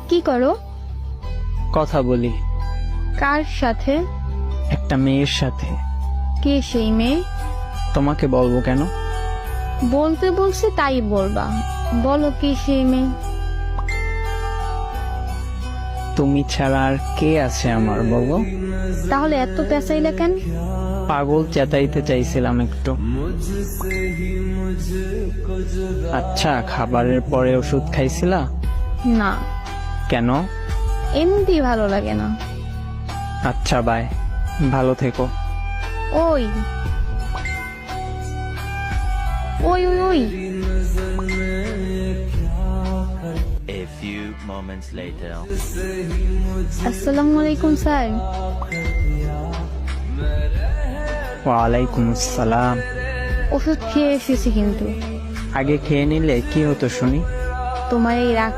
কি করো? কথা বলি কার সাথে? একটা মেয়ের সাথে। কে সেই মেয়ে? তোমাকে বলবো কেন? বলতে বলছি তাই বলবা। বলো কি সেই মেয়ে? তুমি ছাড়া আর কে আছে আমার, বলো। তাহলে এত পেঁচাইলে কেন? পাগল চেতাইতে চাইছিলাম একটু। আচ্ছা, খাবারের পরে ওষুধ খাইছিলা? না, কেন? এমনি ভালো লাগে না। আচ্ছা, বাই, ভালো থেকো। ওই ওই ওই ওই A few moments later. আসসালামু আলাইকুম স্যার। ওয়ালাইকুম আসসালাম। ওষুধ খেয়ে এসেছি কিন্তু। আগে খেয়ে নিলে কি হতো শুনি? তোমার এই রাগ